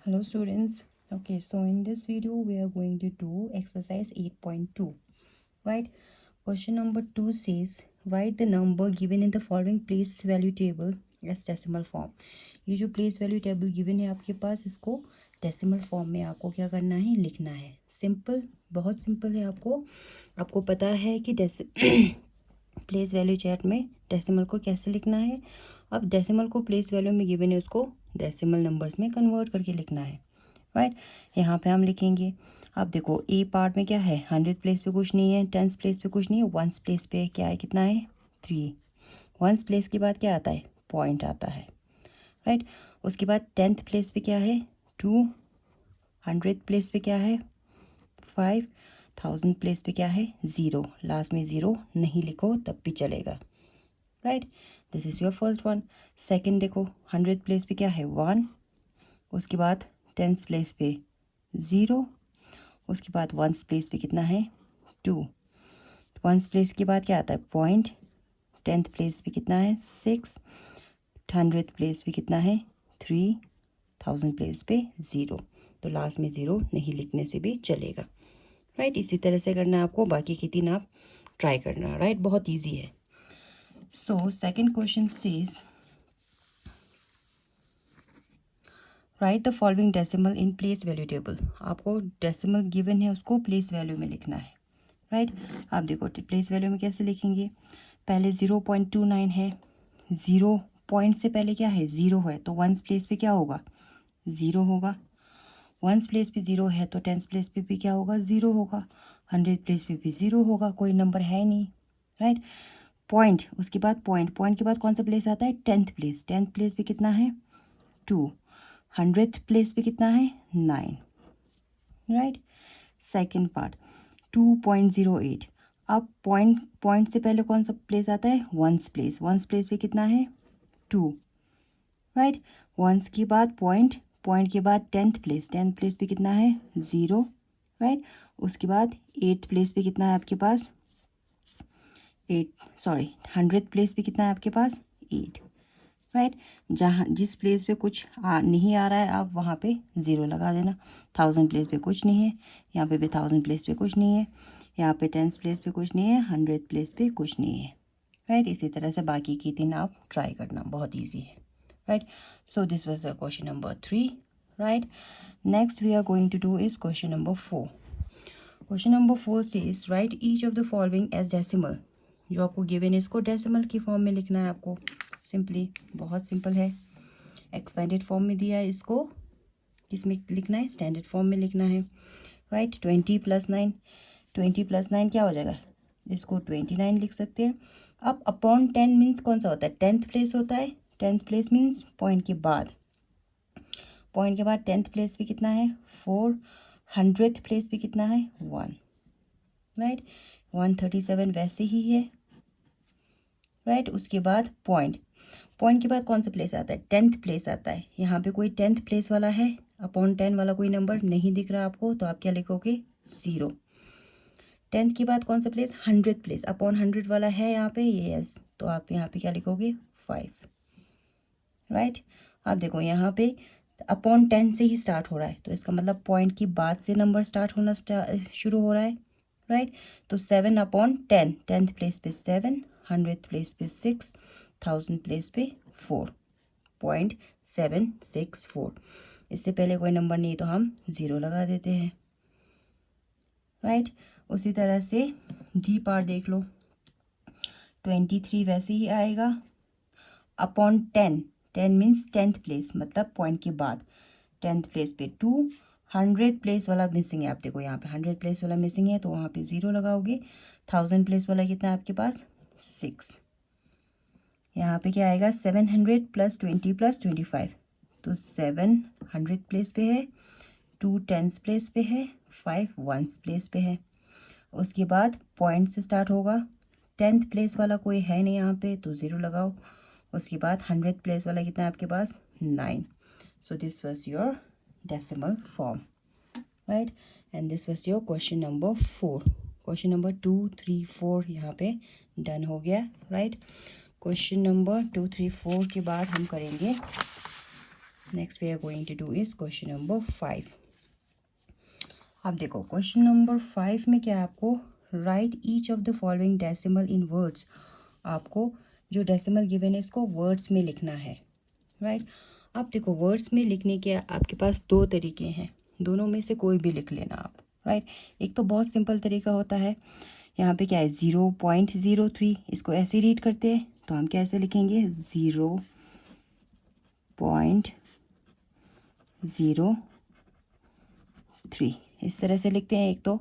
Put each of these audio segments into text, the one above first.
Hello students. Okay, so in this video we are going to do exercise 8.2. Right? Question number 2 says write the number given in the following place value table as decimal form. ये जो place value table given है आपके पास, इसको decimal form में आपको क्या करना है, लिखना है. सिंपल, बहुत सिंपल है. आपको पता है कि प्लेस वैल्यू चैट में डेसिमल को कैसे लिखना है. अब डेसिमल को प्लेस वैल्यू में गिवन है, उसको डेसिमल नंबर्स में कन्वर्ट करके लिखना है. राइट, यहाँ पे हम लिखेंगे. अब देखो ए पार्ट में क्या है, 100 प्लेस पे कुछ नहीं है, 10 प्लेस पे कुछ नहीं है, 1 प्लेस पे क्या है, कितना है, 3. 1 प्लेस के बाद क्या आता है, पॉइंट आता है. राइट, उसके बाद 10th प्लेस पे क्या है, 2. 100 प्लेस पे क्या है, 5. 1000 प्लेस पे क्या है, 0. लास्ट में 0 नहीं लिखो तब भी चलेगा. Right, this is your first one. Second देखो, 100 प्लेस पे क्या है, 1. उसके बाद 10th प्लेस पे 0. उसके बाद 1 प्लेस पे कितना है, 2. 1 प्लेस के बाद क्या आता है, पॉइंट. 10th प्लेस पे कितना है, 6. 100 प्लेस पे कितना है, 3. 1000 प्लेस पे 0. तो लास्ट में 0 नहीं लिखने से भी चलेगा. राइट, इसी तरह से करना है आपको. बाकी की 3 आप ट्राई करना. राइट, बहुत ईजी है. So second question says right the following decimal in place value table. आपको डेसिमल गिवन है, उसको प्लेस वैल्यू में लिखना है. राइट, आप देखो प्लेस वैल्यू में कैसे लिखेंगे. पहले 0.29 है. 0 पॉइंट से पहले क्या है, 0 है, तो 1 प्लेस पे क्या होगा, 0 होगा. 1 प्लेस पे 0 है तो 10 प्लेस पे भी क्या होगा, 0 होगा. 100 प्लेस पे भी 0 होगा, कोई नंबर है नहीं. राइट, पॉइंट, उसके बाद पॉइंट के बाद कौन सा प्लेस आता है, 10th प्लेस. 10th प्लेस पे कितना है, 2. 100th प्लेस पे कितना है, 9. Right, second part 2.08. अब पॉइंट से पहले कौन सा प्लेस आता है, 1 प्लेस. 1 प्लेस पे कितना है, 2. राइट, 1 के बाद पॉइंट के बाद 10th प्लेस. 10th प्लेस पे कितना है, 0. राइट, उसके बाद 8th प्लेस पे कितना है आपके पास, 100th प्लेस पे कितना है आपके पास, 8. राइट, जहाँ जिस प्लेस पे कुछ नहीं आ रहा है, आप वहाँ पे 0 लगा देना. 1000 प्लेस पे कुछ नहीं है, यहाँ पे भी 1000 प्लेस पे कुछ नहीं है, यहाँ पे 10th प्लेस पे कुछ नहीं है, 100th प्लेस पे कुछ नहीं है. राइट, इसी तरह से बाकी की 3 आप ट्राई करना, बहुत ईजी है. Right, so this was the question number 3. Right, next we are going to do is question number 4. Question number 4 says write each of the following as decimal. जो आपको गिवन है, इसको डेसिमल की form में लिखना है आपको. सिंपली, बहुत सिंपल है. एक्सपेंडेड फॉर्म में दिया है, इसको किसमें लिखना है, स्टैंडर्ड फॉर्म में लिखना है. राइट, 20 + 9. 20 + 9 क्या हो जाएगा, इसको 29 लिख सकते हैं. अब अपॉन 10 मीन्स कौन सा होता है, 10th प्लेस होता है. 10th प्लेस मीन्स पॉइंट के बाद 10th प्लेस पे कितना है, 4. 100th प्लेस पे कितना है, 1. राइट, 137 वैसे ही है. राइट, उसके बाद पॉइंट के बाद कौन सा प्लेस आता है, 10th प्लेस आता है. यहाँ पे कोई 10th प्लेस वाला है, अपॉन 10 वाला कोई नंबर नहीं दिख रहा आपको, तो आप क्या लिखोगे, 0. 10th के बाद कौन सा प्लेस, 100th प्लेस. अपॉन 100 वाला है यहाँ पे, यस, तो आप यहाँ पे क्या लिखोगे, 5. राइट, आप देखो यहाँ पे अपॉन 10 से ही स्टार्ट हो रहा है, तो इसका मतलब पॉइंट की बाद से नंबर स्टार्ट होना शुरू हो रहा है. राइट, तो 7/10. 10th प्लेस पे 7. 100th प्लेस पे 6. 1000 प्लेस पे 4.764. इससे पहले कोई नंबर नहीं तो हम 0 लगा देते हैं. राइट, उसी तरह से डी पार्ट देख लो. 23 वैसे ही आएगा. अपॉन 10. 10 मीन्स 10th प्लेस, मतलब पॉइंट के बाद 10th प्लेस पे 2. 100 प्लेस वाला मिसिंग है, आप देखो यहाँ पे 100 प्लेस वाला मिसिंग है, तो वहाँ पे 0 लगाओगे. 1000 प्लेस वाला कितना है आपके पास, 6. यहाँ पे क्या आएगा, 700 + 20 + 25. तो 700 प्लेस पे है, 2 10th प्लेस पे है, 5 1st प्लेस पे है. उसके बाद पॉइंट से स्टार्ट होगा. 10th प्लेस वाला कोई है नहीं यहाँ पे, तो 0 लगाओ. उसके बाद 100th प्लेस वाला कितना है आपके पास, 9. सो this was your decimal form. Right, and this was your question number 4. Question number 2 3 4 यहाँ पे डन हो गया. राइट, क्वेश्चन नंबर 2 3 4 के बाद हम करेंगे next we are going to do is question number 5. अब देखो क्वेश्चन नंबर 5 में क्या है, आपको right each of the following decimal in words. आपको जो डेसिमल गिवन है इसको वर्ड्स में लिखना है. राइट. अब देखो वर्ड्स में लिखने के आपके पास दो तरीके हैं, दोनों में से कोई भी लिख लेना आप. राइट. एक तो बहुत सिंपल तरीका होता है, यहाँ पे क्या है 0.03, इसको ऐसे रीड करते हैं तो हम कैसे लिखेंगे 0.03, इस तरह से लिखते हैं. एक तो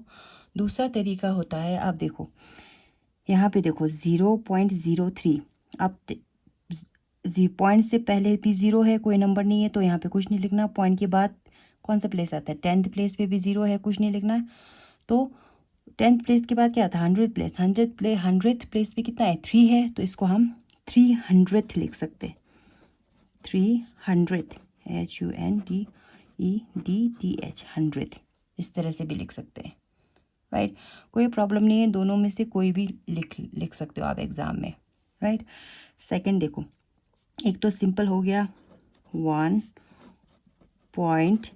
दूसरा तरीका होता है, आप देखो यहाँ पे देखो 0.03, आप पॉइंट से पहले भी जीरो है, कोई नंबर नहीं है तो यहाँ पे कुछ नहीं लिखना. पॉइंट के बाद कौन सा प्लेस आता है, 10th प्लेस पे भी जीरो है, कुछ नहीं लिखना. तो 10th प्लेस के बाद क्या आता है 100th प्लेस. 100th प्लेस पे कितना है 3 है, तो इसको हम 300th लिख सकते हैं. 300th HUNDEDTH 100th, इस तरह से भी लिख सकते हैं. राइट. कोई प्रॉब्लम नहीं है, दोनों में से कोई भी लिख सकते हो आप एग्जाम में. राइट. सेकंड देखो, एक तो सिंपल हो गया 1 पॉइंट,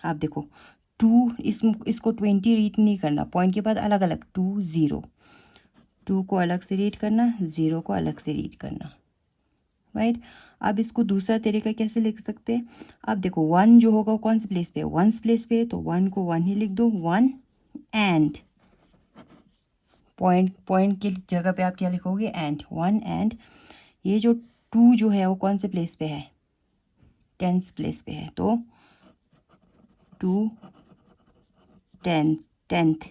आप देखो 2, इसको 20 रीड नहीं करना, पॉइंट के बाद अलग अलग 2 को अलग से रीड करना, 0 को अलग से रीड करना. राइट. अब इसको दूसरा तरीका कैसे लिख सकते हैं, अब देखो 1 जो होगा वो कौन से प्लेस पे है, 1 प्लेस पे है, तो 1 को 1 ही लिख दो. 1 एंड पॉइंट की जगह पे आप क्या लिखोगे एंड. 1 एंड ये जो 2 जो है वो कौन से प्लेस पे है 10th प्लेस पे है, तो 2 10th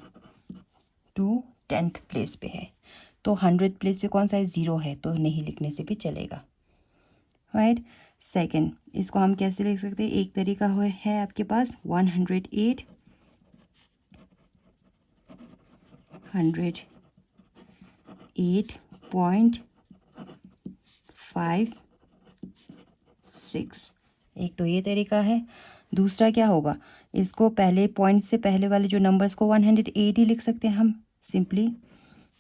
प्लेस पे है. तो 100th प्लेस पे कौन सा है 0 है, तो नहीं लिखने से भी चलेगा. राइट. सेकंड, इसको हम कैसे लिख सकते हैं, एक तरीका है आपके पास 108 108.56, एक तो ये तरीका है. दूसरा क्या होगा, इसको पहले पॉइंट से पहले वाले जो नंबर्स को 108 ही लिख सकते हैं हम, सिंपली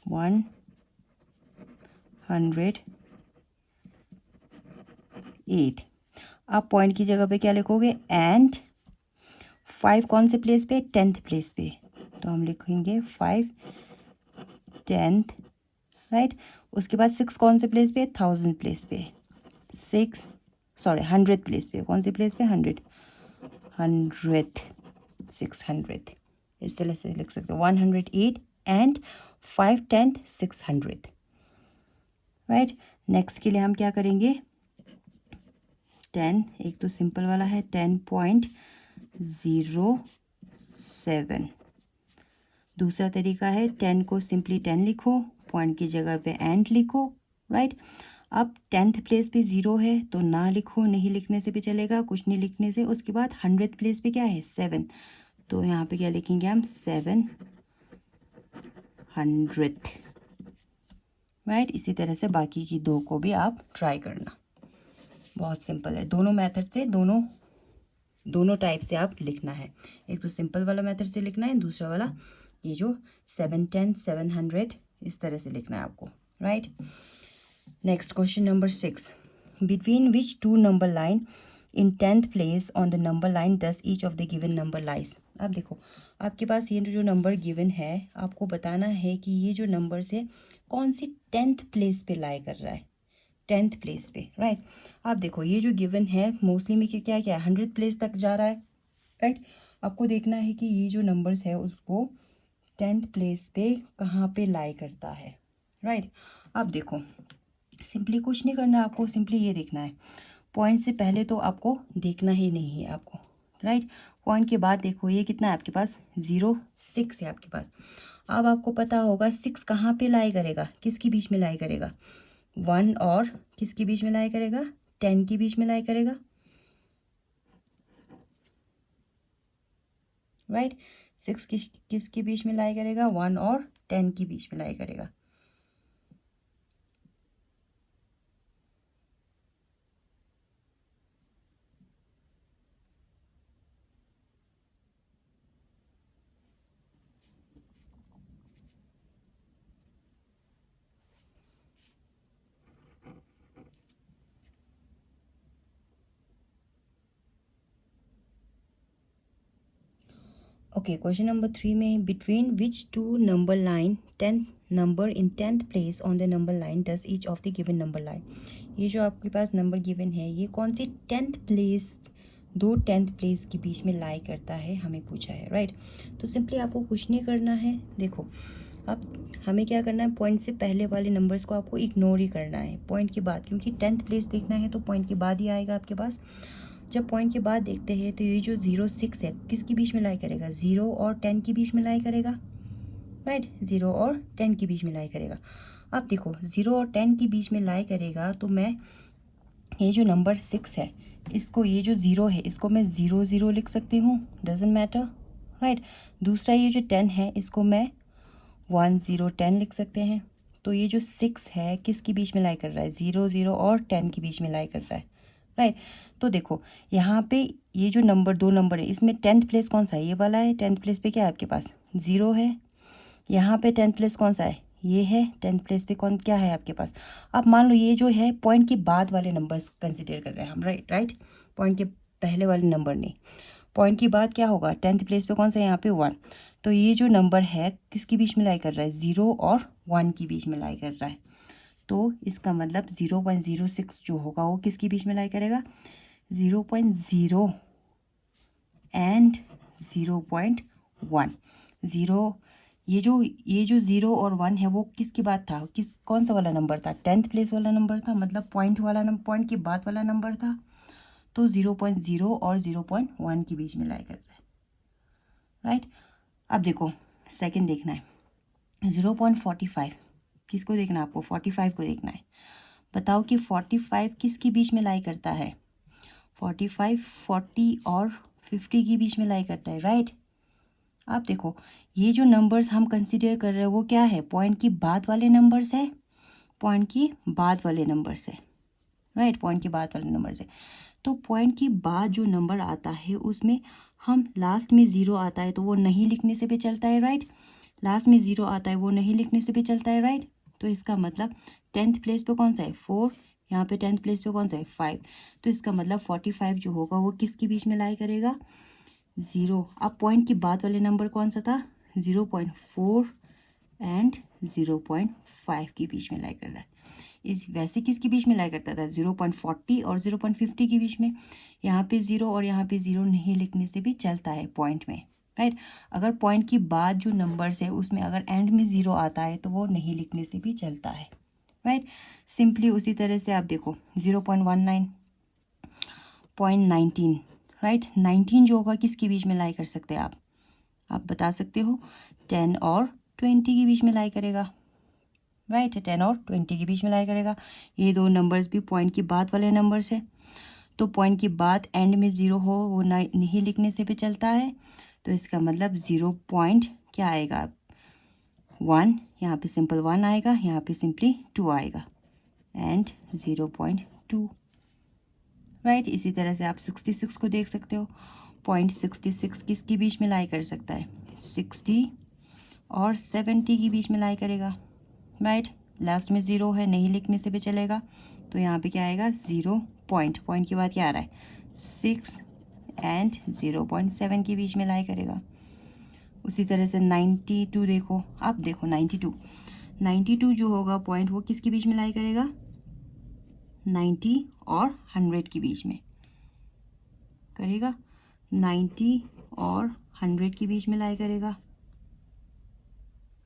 108. आप पॉइंट की जगह पे क्या लिखोगे एंड 5 कौन से प्लेस पे 10th प्लेस पे, तो हम लिखेंगे 5 10th. राइट. उसके बाद 6 कौन से प्लेस पे 1000 प्लेस पे, 100th प्लेस पे, कौन से प्लेस पे 100th 600th, इस तरह से लिख सकते हो 108 and 5 10th 600th. Right. Next के लिए हम क्या करेंगे 10, एक तो सिंपल वाला है 10.07. दूसरा तरीका है 10 को सिंपली 10 लिखो, पॉइंट की जगह पे एंड लिखो. राइट. अब 10th प्लेस पे 0 है तो ना लिखो, नहीं लिखने से भी चलेगा, कुछ नहीं लिखने से. उसके बाद 100th प्लेस पे क्या है 7, तो यहाँ पे क्या लिखेंगे हम 700th. राइट. इसी तरह से बाकी की दो को भी आप ट्राई करना, बहुत सिंपल है. दोनों मेथड से दोनों टाइप से आप लिखना है, एक तो सिंपल वाला मेथड से लिखना है, दूसरा वाला ये जो 710 700 इस तरह से लिखना है आपको. Right. Next question number 6, between which two number line in 10th place on the number line does each of the given number lies. अब देखो आपके पास ये जो नंबर गिवन है, आपको बताना है कि ये जो नंबर्स है कौन सी 10th प्लेस पे लाई कर रहा है, 10th प्लेस पे. राइट. आप देखो ये जो गिवन है मोस्टली में क्या क्या है 100th प्लेस तक जा रहा है. राइट. आपको देखना है कि ये जो नंबर्स है उसको 10th प्लेस पे कहाँ पे लाई करता है. राइट. अब देखो सिंपली कुछ नहीं करना, आपको सिंपली ये देखना है, पॉइंट से पहले तो आपको देखना ही नहीं है आपको. राइट. पॉइंट के बाद देखो ये कितना है आपके पास 6 है आपके पास. अब आपको पता होगा 6 कहाँ पे लाई करेगा, किसके बीच में लाई करेगा 1 और किसके बीच में लाई करेगा 10 के बीच में लाई करेगा. राइट. 6 किसके बीच में लाई करेगा 1 और 10 के बीच में लाई करेगा. ओके, क्वेश्चन नंबर 3 में between which two number line 10th number in 10th place on the number line does each of the given number line. ये जो आपके पास नंबर गिवन है ये कौन सी 10th प्लेस, दो 10th प्लेस के बीच में लाई करता है, हमें पूछा है, राइट। तो सिंपली आपको कुछ नहीं करना है। देखो अब हमें क्या करना है, पॉइंट से पहले वाले नंबर्स को आपको इग्नोर ही करना है पॉइंट के बाद, क्योंकि 10th प्लेस देखना है तो पॉइंट के बाद ही आएगा आपके पास। जब पॉइंट के बाद देखते हैं तो ये जो 0 6 है किसके बीच में लाई करेगा, 0 और 10 के बीच में लाई करेगा, राइट। 0 और 10 के बीच में लाई करेगा। अब देखो 0 और 10 के बीच में लाई करेगा तो मैं ये जो नंबर 6 है इसको, ये जो 0 है इसको मैं 0 0 लिख सकती हूँ, डजेंट मैटर, राइट। दूसरा ये जो 10 है इसको मैं 1 0 10 लिख सकते हैं। तो ये जो 6 है किसके बीच में लाई कर रहा है, 0 0 और 10 के बीच में लाई कर रहा है, राइट। तो देखो यहाँ पे ये जो नंबर, दो नंबर है इसमें 10th प्लेस कौन सा है, ये वाला है। 10th प्लेस पे क्या है आपके पास, 0 है। यहाँ पे 10th प्लेस कौन सा है, ये है। 10th प्लेस पे कौन क्या है आपके पास। अब मान लो ये जो है पॉइंट के बाद वाले नंबर्स कंसिडर कर रहे हैं हम, राइट। पॉइंट के पहले वाले नंबर नहीं, पॉइंट के बाद क्या होगा, 10th प्लेस पे कौन सा है यहाँ पे 1। तो ये जो नंबर है किसके बीच में लाई कर रहा है, 0 और 1 के बीच में लाई कर रहा है। तो इसका मतलब 0.06 जो होगा वो किसके बीच में लाई करेगा, 0.0 एंड 0.1। 0 ये जो 0 और 1 है वो किसके बाद था, कौन सा वाला नंबर था, 10th प्लेस वाला नंबर था, मतलब पॉइंट वाला नंबर, पॉइंट के बाद वाला नंबर था। तो 0.0 और 0.1 के बीच में लाई कर रहा है, राइट। अब देखो सेकंड देखना है, 0.45 किसको देखना है आपको, 45 को देखना है। बताओ कि 45 किसके बीच में लाई करता है, 45 40 और 50 के बीच में लाई करता है, राइट। आप देखो ये जो नंबर्स हम कंसीडर कर रहे हैं वो क्या है, पॉइंट की बाद वाले नंबर्स है, पॉइंट की बाद वाले नंबर्स है, राइट। पॉइंट के बाद वाले नंबर्स है। तो पॉइंट के बाद जो नंबर आता है उसमें हम लास्ट में 0 आता है तो वो नहीं लिखने से भी चलता है, राइट। लास्ट में 0 आता है वो नहीं लिखने से भी चलता है, राइट। तो इसका मतलब 10th प्लेस पे कौन सा है, 4। यहाँ पे 10th प्लेस पे कौन सा है, 5। तो इसका मतलब 45 जो होगा वो किसके बीच में लाई करेगा, 0। अब पॉइंट के बाद वाले नंबर कौन सा था, 0.4 एंड 0.5 के बीच में लाई कर रहा है। इस वैसे किसके बीच में लाई करता था, 0.40 और 0.50 के बीच में। यहाँ पे 0 और यहाँ पे 0 नहीं लिखने से भी चलता है पॉइंट में, राइट। अगर पॉइंट की बाद जो नंबर्स है उसमें अगर एंड में 0 आता है तो वो नहीं लिखने से भी चलता है, राइट। सिंपली उसी तरह से आप देखो 0.19 0.19, राइट। 19 जो होगा किसके बीच में लाई कर सकते हैं आप बता सकते हो, 10 और 20 के बीच में लाई करेगा, राइट। 10 और 20 के बीच में लाई करेगा। ये दो नंबर्स भी पॉइंट के बाद वाले नंबर्स है, तो पॉइंट के बाद एंड में 0 हो वो नहीं लिखने से भी चलता है। तो इसका मतलब 0 पॉइंट क्या आएगा, 1। यहाँ पे सिंपल 1 आएगा, यहाँ पे सिंपली 2 आएगा एंड 0.2, राइट। इसी तरह से आप 66 को देख सकते हो, 0.66 किसके बीच में लाई कर सकता है, 60 और 70 के बीच में लाई करेगा, राइट। लास्ट में 0 है नहीं लिखने से भी चलेगा। तो यहाँ पे क्या आएगा, 0 पॉइंट के बाद क्या आ रहा है, 6 एंड 0.7 के बीच में लाई करेगा। उसी तरह से 92 देखो, आप देखो 92 जो होगा पॉइंट वो किसके बीच में लाई करेगा, 90 और 100 के बीच में करेगा, 90 और 100 के बीच में लाई करेगा,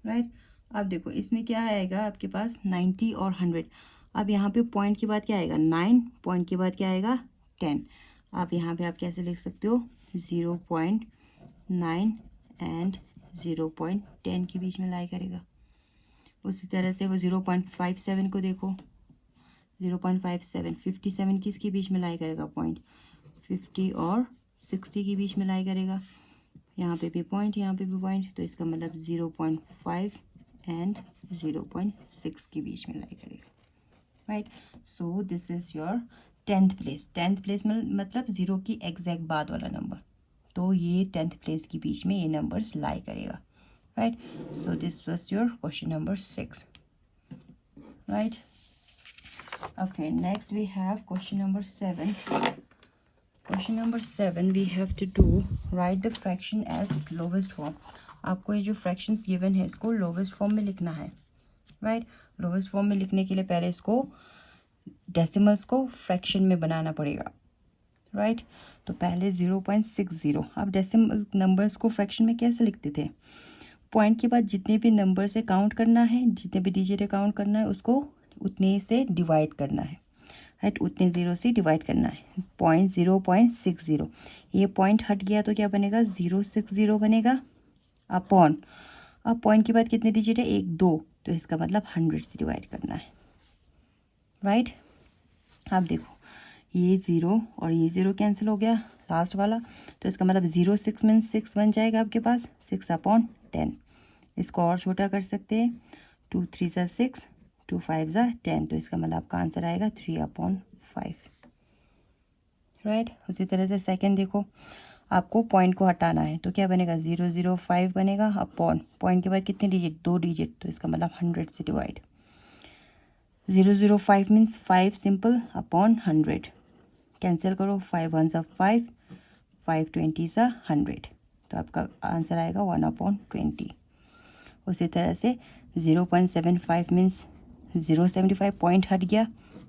राइट। अब देखो इसमें क्या आएगा आपके पास, 90 और 100। अब यहाँ पे पॉइंट के बाद क्या आएगा, 9, पॉइंट के बाद क्या आएगा, 10। आप यहाँ पे आप कैसे लिख सकते हो, 0.9 एंड 0.10 के बीच में लाई करेगा। उसी तरह से वो 0.57 को देखो, 0.57 57 किसके बीच में लाई करेगा पॉइंट, 50 और 60 के बीच में लाई करेगा। यहाँ पे भी पॉइंट, यहाँ पे भी पॉइंट, तो इसका मतलब 0.5 एंड 0.6 के बीच में लाई करेगा, right. So this is your 10th place. 10th place में मतलब 0 की एग्जैक्ट बाद वाला नंबर, तो ये 10th प्लेस के बीच में ये नंबर्स लाई करेगा, right. So this was your question number 6, right. Okay, next we have question number 7. Question number 7 we have to do write the fraction as lowest form. आपको ये जो fractions given है इसको lowest form में लिखना है, right. Lowest form में लिखने के लिए पहले इसको डेसिमल्स को फ्रैक्शन में बनाना पड़ेगा, राइट। तो पहले 0.60, आप डेसिमल नंबर्स को फ्रैक्शन में कैसे लिखते थे? पॉइंट के बाद जितने भी नंबर से काउंट करना है, जितने भी डिजिट काउंट करना है, उसको उतने से डिवाइड करना है, राइट। उतने ज़ीरो से डिवाइड करना है। 0.60, ये पॉइंट हट गया तो क्या बनेगा? 060 बनेगा अपॉन, अब पॉइंट के बाद कितने डिजिट है? 1 2, तो इसका मतलब 100 से डिवाइड करना है, राइट। आप देखो ये 0 और ये 0 कैंसिल हो गया लास्ट वाला, तो इसका मतलब 06 मीन्स 6 बन जाएगा आपके पास, 6/10। इसको और छोटा कर सकते हैं, 2 3 ज़ा 6, 2 5 ज़ा 10, तो इसका मतलब आपका आंसर आएगा 3/5, राइट। उसी तरह से सेकंड देखो, आपको पॉइंट को हटाना है तो क्या बनेगा? 005 बनेगा अपॉन, पॉइंट के बाद कितने डिजिट? 2 डिजिट, तो इसका मतलब 100 से divide. 005 means 5 simple upon 100, cancel करो, 5 1 ज़ा 5, 5 20 ज़ा 100, तो आपका आंसर आएगा 1/20। उसी तरह से 0.75 मीन्स 0.75, पॉइंट हट गया,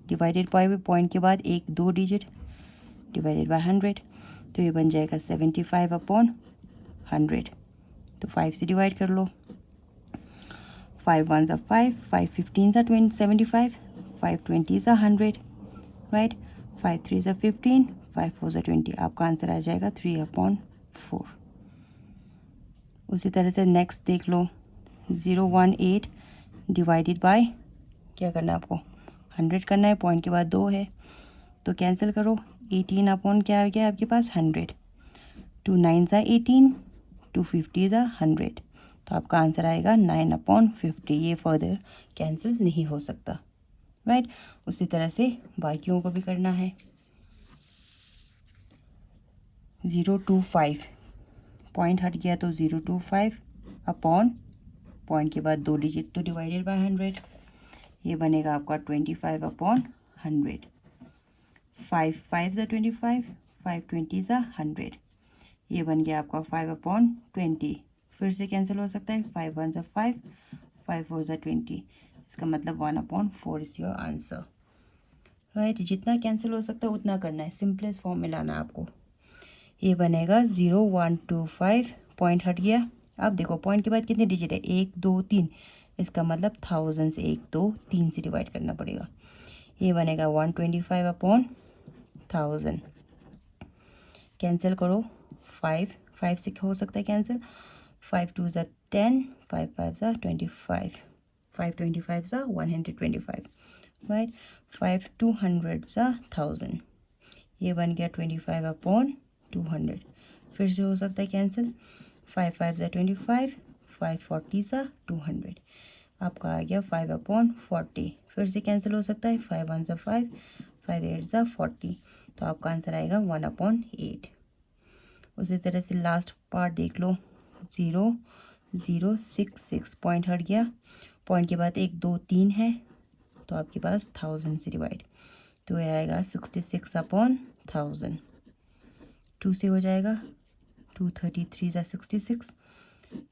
डिवाइडेड बाय, पॉइंट के बाद 1 2 डिजिट, डिवाइडेड बाय 100, तो ये बन जाएगा 75/100, तो 5 से डिवाइड कर लो। 5 1 ज़ा 5, 5 15 ज़ा 75, 5 20 ज़ा 100, राइट। 5 3 ज़ा 15, 5 4 ज़ा 20, आपका आंसर आ जाएगा 3/4। उसी तरह से नेक्स्ट देख लो, 018 डिवाइडेड बाय, क्या करना है आपको? 100 करना है, पॉइंट के बाद 2 है, तो कैंसिल करो, 18 क्या आ गया आपके पास? 100, 2 9 ज़ा 18, 2 50 ज़ा 100, तो आपका आंसर आएगा 9/50। ये फर्दर कैंसिल नहीं हो सकता, राइट। उसी तरह से बाकियों को भी करना है। 025, पॉइंट हट गया तो 025 अपॉन, पॉइंट के बाद 2 डिजिट, तो डिवाइडेड बाय 100, ये बनेगा आपका 25/100। 5 5 ज़ा 25, 5 20 ज़ा 100, ये बन गया आपका 5/20। फिर से कैंसिल हो सकता है, 5 1 ज़ा 5, 5 4 ज़ा 20, इसका मतलब 1/4 इज योर आंसर, राइट। जितना कैंसिल हो सकता है उतना करना है, सिंपलेस्ट फॉर्म में लाना है आपको। ये बनेगा 0125, पॉइंट हट गया, अब देखो पॉइंट के बाद कितने डिजिट है? 1 2 3, इसका मतलब 1000 से 1 2 3 से डिवाइड करना पड़ेगा। ये बनेगा 125/1000, कैंसिल करो, 5 5 से हो सकता है कैंसिल, 5 2 ज़ा 10, 5 5 ज़ा 25, 5 25 ज़ा 125, राइट। 5 200 ज़ा 1000, ये बन गया 25/200। फिर से हो सकता है कैंसिल, 5 5 ज़ा 25, 5 40 ज़ा 200, आपका आ गया 5/40। फिर से कैंसिल हो सकता है, 5 1 ज़ा 5, 5 8 ज़ा 40, तो आपका आंसर आएगा 1/8। उसी तरह से लास्ट पार्ट देख लो, 0066, पॉइंट हट गया, पॉइंट के बाद 1 2 3 है, तो आपके पास 1000 से डिवाइड, तो ये आएगा 66/1000, 2 से हो जाएगा, 2 33 ज़ा 66,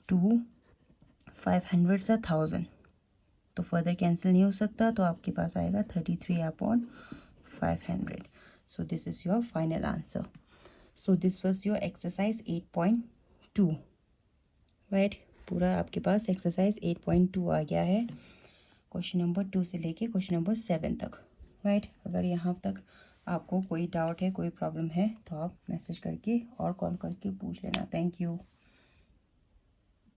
2 500 ज़ा 1000, तो फर्दर कैंसिल नहीं हो सकता, तो आपके पास आएगा 33/500। So this is your final answer. So this was your exercise 8.2, right. पूरा आपके पास एक्सरसाइज 8.2 आ गया है, क्वेश्चन नंबर 2 से लेके क्वेश्चन नंबर 7 तक, राइट। अगर यहाँ तक आपको कोई डाउट है, कोई प्रॉब्लम है, तो आप मैसेज करके और कॉल करके पूछ लेना। Thank you.